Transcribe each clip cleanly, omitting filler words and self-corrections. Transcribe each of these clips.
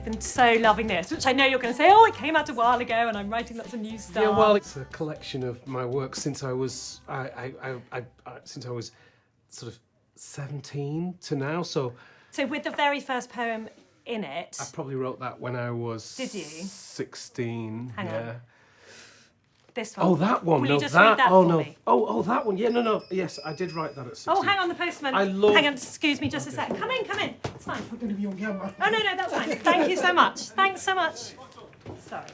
I've been so loving this, which I know you're going to say, oh, it came out a while ago and I'm writing lots of new stuff. Yeah, well, it's a collection of my work since I was since I was sort of 17 to now. So with the very first poem in it... I probably wrote that when I was... Did you? 16, Hang yeah. on. This one. Oh, that one. Will no, you just that. read that oh for no. me? Oh, that one. Yeah, no. Yes, I did write that at 16. Oh, hang on, the postman. I love... Hang on, excuse me just a sec. Come in. It's fine. I'm going to be on camera. Oh, no, that's fine. Thank you so much. Thanks so much. Sorry.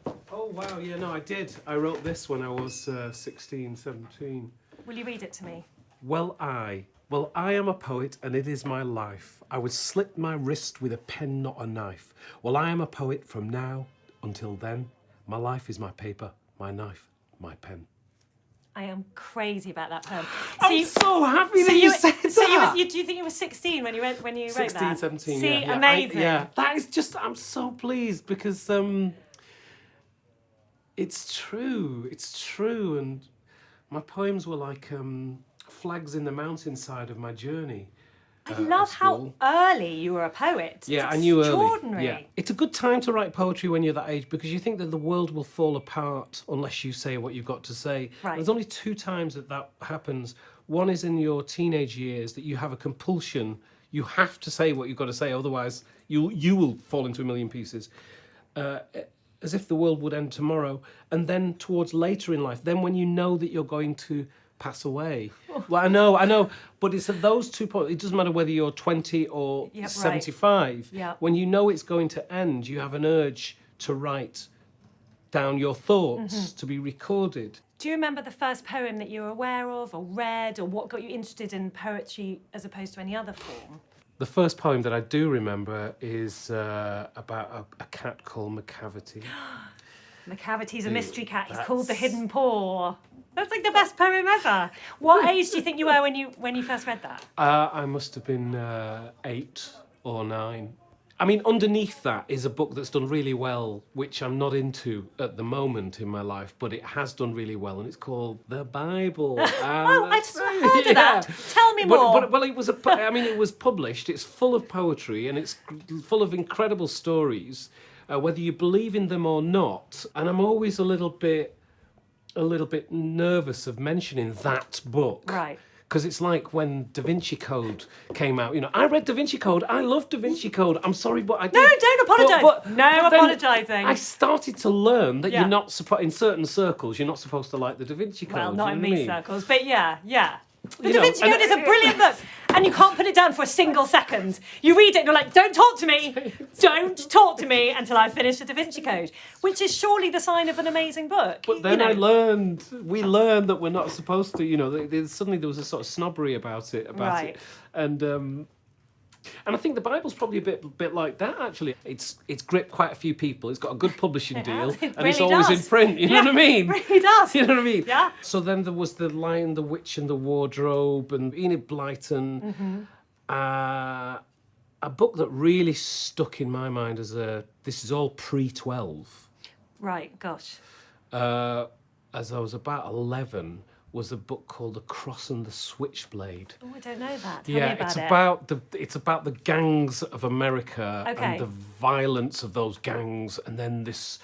Okay. Oh, wow. Yeah, no, I did. I wrote this when I was 16, 17. Will you read it to me? Well, I am a poet, and it is my life. I would slit my wrist with a pen, not a knife. Well, I am a poet from now until then. My life is my paper, my knife, my pen. I am crazy about that poem. I'm so happy that you said that. So do you think you were 16 when you wrote 16, that? 17, See, yeah. amazing. That is just, I'm so pleased because it's true, and my poems were like flags in the mountainside of my journey. I love how early you were a poet. Yeah, it's I knew extraordinary. early. Yeah. It's a good time to write poetry when you're that age because you think that the world will fall apart unless you say what you've got to say. Right. There's only 2 times that happens. One is in your teenage years that you have a compulsion. You have to say what you've got to say, otherwise you will fall into a million pieces. As if the world would end tomorrow. And then towards later in life, then when you know that you're going to pass away. Well, I know, but it's at those 2 points. It doesn't matter whether you're 20 or 75. Right. When you know it's going to end, you have an urge to write down your thoughts, to be recorded. Do you remember the first poem that you were aware of or read, or what got you interested in poetry as opposed to any other form? The first poem that I do remember is about a cat called McCavity. McCavity's a mystery cat. He's called the Hidden Paw. That's like the best poem ever. What age do you think you were when you first read that? I must have been 8 or 9. I mean, underneath that is a book that's done really well, which I'm not into at the moment in my life, but it has done really well, and it's called The Bible. Oh, I've heard of that. Tell me more. Well, it was it was published. It's full of poetry, and it's full of incredible stories, whether you believe in them or not. And I'm always a little bit nervous of mentioning that book. Right. Because it's like when Da Vinci Code came out. You know, I read Da Vinci Code. I love Da Vinci Code. I'm sorry, but I did. No, don't apologise. But No then apologising. I started to learn that you're not in certain circles, you're not supposed to like the Da Vinci Code. Well, not in you know these what I mean? circles, but yeah. The You Da know, Vinci Code is a brilliant book, and you can't put it down for a single second. You read it and you're like, don't talk to me until I finish the Da Vinci Code, which is surely the sign of an amazing book. But then we learned that we're not supposed to, you know, suddenly there was a sort of snobbery about it. And I think the Bible's probably a bit like that, actually. It's gripped quite a few people. It's got a good publishing deal. And it's always in print, you know what I mean? It really does. You know what I mean? Yeah. So then there was The Lion, the Witch and the Wardrobe and Enid Blyton. A book that really stuck in my mind this is all pre-12. Right, gosh. As I was about 11, was a book called The Cross and the Switchblade. Oh, I don't know that. Tell me about it's about the gangs of America Okay. and the violence of those gangs, and then this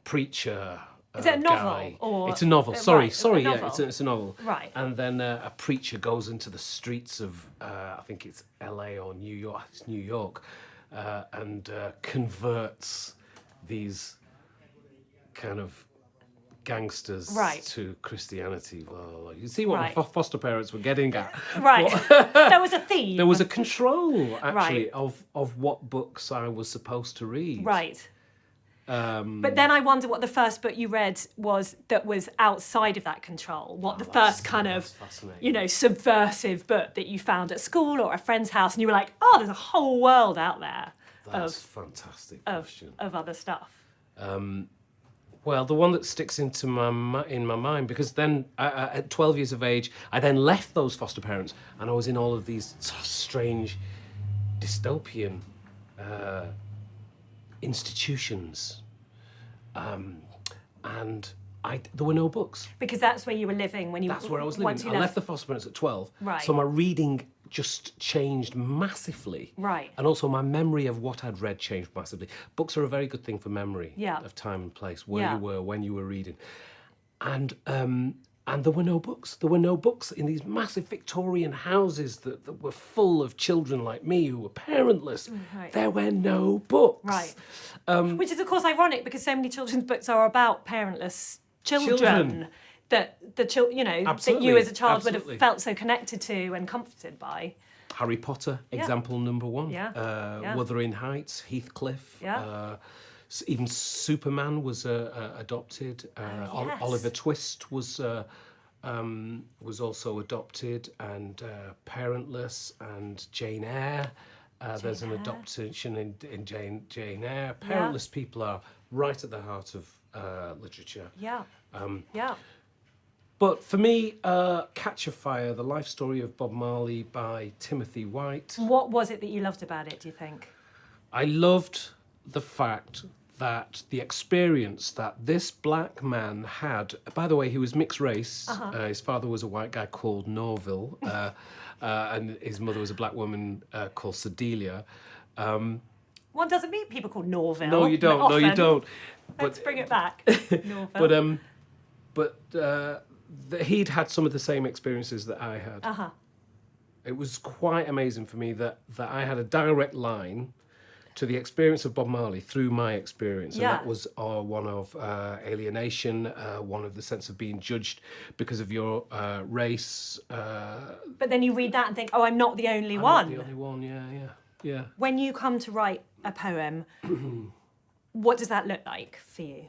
preacher. Is it a novel? Guy. Or It's a novel. right, Sorry, a yeah, novel. it's a novel. Right. And then a preacher goes into the streets of I think it's LA or New York. It's New York, and converts these kind of gangsters to Christianity. Well, you see what my foster parents were getting at. Right. There was a theme. There was a control, actually, of what books I was supposed to read. Right. But then I wonder what the first book you read was that was outside of that control. What the first kind of, subversive book that you found at school or a friend's house, and you were like, oh, there's a whole world out there. That's a fantastic question. Of other stuff. Well, the one that sticks in my mind, because then at 12 years of age, I then left those foster parents, and I was in all of these strange dystopian institutions, and there were no books. Because that's where you were living when you. That's where I was living. I left the foster parents at 12. Right. So my reading just changed massively. Right. And also my memory of what I'd read changed massively. Books are a very good thing for memory of time and place, where you were, when you were reading. And there were no books. There were no books in these massive Victorian houses that were full of children like me who were parentless. Right. There were no books. Right. Which is, of course, ironic because so many children's books are about parentless children. That that you as a child would have felt so connected to and comforted by. Harry Potter, example number one. Yeah. Wuthering Heights, Heathcliff. Yeah. Even Superman was adopted. Yes. Oliver Twist was also adopted, and Parentless, and Jane Eyre. There's an adoption in Jane Eyre. Parentless people are right at the heart of literature. Yeah. But for me, Catch a Fire, The Life Story of Bob Marley by Timothy White. What was it that you loved about it, do you think? I loved the fact that the experience that this black man had, by the way, he was mixed race. His father was a white guy called Norville, and his mother was a black woman called Sedelia. One doesn't meet people called Norville. No, you don't. No, you don't. Let's bring it back, Norville. But he'd had some of the same experiences that I had. It was quite amazing for me that I had a direct line to the experience of Bob Marley through my experience. And that was one of alienation, one of the sense of being judged because of your race. But then you read that and think, oh, I'm not the only one. I'm not the only one, yeah. When you come to write a poem, what does that look like for you?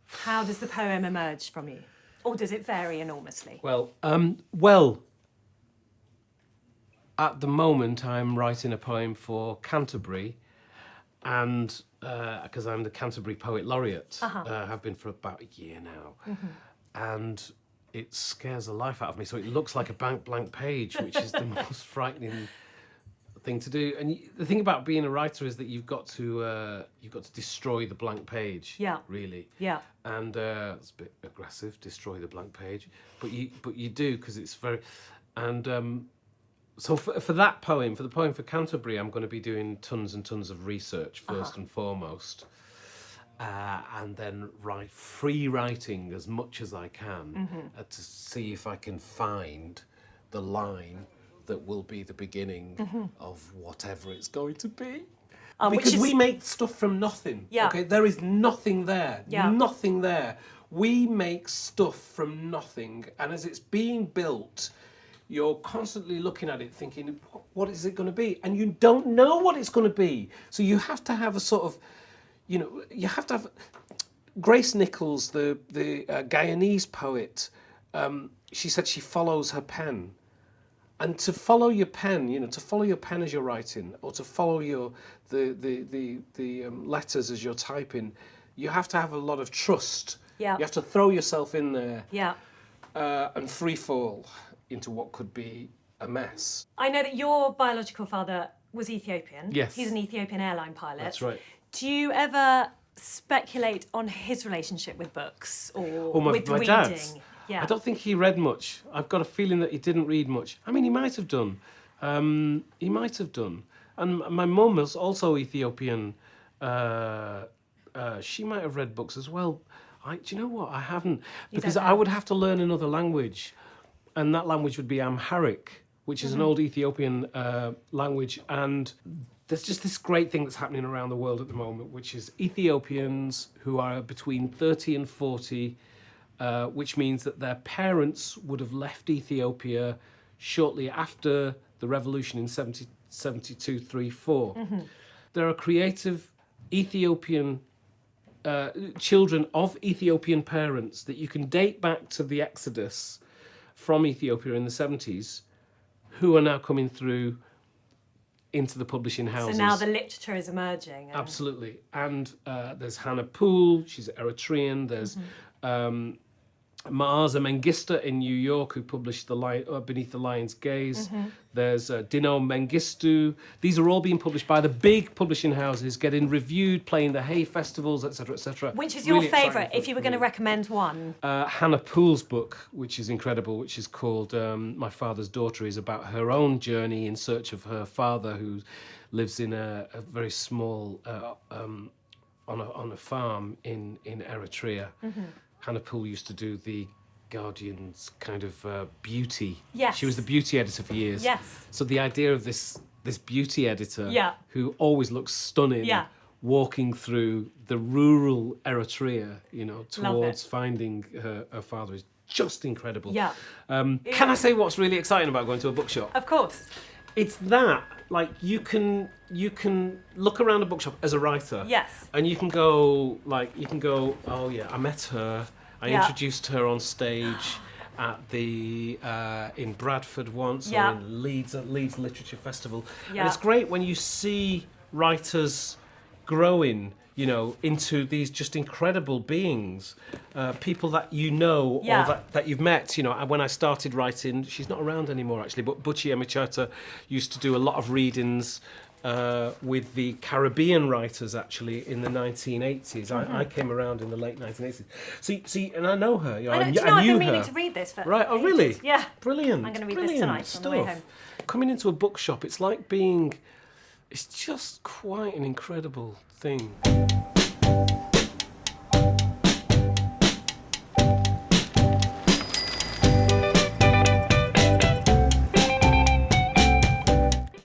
How does the poem emerge from you? Or does it vary enormously? Well, at the moment I'm writing a poem for Canterbury, and because I'm the Canterbury Poet Laureate, have been for about a year now, and it scares the life out of me. So it looks like a blank page, which is the most frightening thing to do. And the thing about being a writer is that you've got to destroy the blank page. Yeah. Really. Yeah. And it's a bit aggressive, destroy the blank page, but you do, because it's very, and so for that poem, for the poem for Canterbury, I'm going to be doing tons and tons of research first and foremost, and then free writing as much as I can to see if I can find the line that will be the beginning of whatever it's going to be. Because we make stuff from nothing. Yeah. Okay, there is nothing there. Yeah. Nothing there. We make stuff from nothing, and as it's being built, you're constantly looking at it thinking, what is it going to be? And you don't know what it's going to be. So you have to have a sort of, you have to have... Grace Nichols, the Guyanese poet, she said she follows her pen. And to follow your pen, to follow your pen as you're writing, or to follow the letters as you're typing, you have to have a lot of trust. Yeah. You have to throw yourself in there. Yeah. And free fall into what could be a mess. I know that your biological father was Ethiopian. Yes. He's an Ethiopian airline pilot. That's right. Do you ever speculate on his relationship with books or with my reading? dad's. Yeah. I don't think he read much. I've got a feeling that he didn't read much. I mean, he might have done. He might have done. And my mum is also Ethiopian. She might have read books as well. Do you know what? I haven't. Because I would have to learn another language. And that language would be Amharic, which is an old Ethiopian language. And there's just this great thing that's happening around the world at the moment, which is Ethiopians who are between 30 and 40, which means that their parents would have left Ethiopia shortly after the revolution in 72, 3, 4. There are creative Ethiopian children of Ethiopian parents that you can date back to the exodus from Ethiopia in the 70s, who are now coming through into the publishing houses. So now the literature is emerging. Absolutely. And there's Hannah Poole, she's Eritrean. There's Maasa Mengistu in New York, who published Beneath the Lion's Gaze. There's Dino Mengistu. These are all being published by the big publishing houses, getting reviewed, playing the Hay festivals, etc., etc. Which is your favourite, if you were going to recommend one? Hannah Poole's book, which is incredible, which is called My Father's Daughter, is about her own journey in search of her father, who lives in a very small, on a farm in Eritrea. Hannah Poole used to do the Guardian's kind of beauty. Yes. She was the beauty editor for years. Yes. So the idea of this beauty editor who always looks stunning, walking through the rural Eritrea, towards finding her father is just incredible. Yeah. Can I say what's really exciting about going to a bookshop? Of course. It's that, like, you can look around a bookshop as a writer. Yes. And you can go, oh yeah, I met her. I introduced her on stage at the in Bradford once, or in Leeds Literature Festival. Yeah. And it's great when you see writers growing, into these just incredible beings, people that or that you've met. When I started writing, she's not around anymore actually, but Buchi Emichata used to do a lot of readings with the Caribbean writers actually in the 1980s. I came around in the late 1980s. See, and I know her. I've been meaning to read this for right. Oh, ages. really? Yeah. Brilliant. I'm going to read this tonight on the way home. Coming into a bookshop, it's like it's just quite an incredible thing.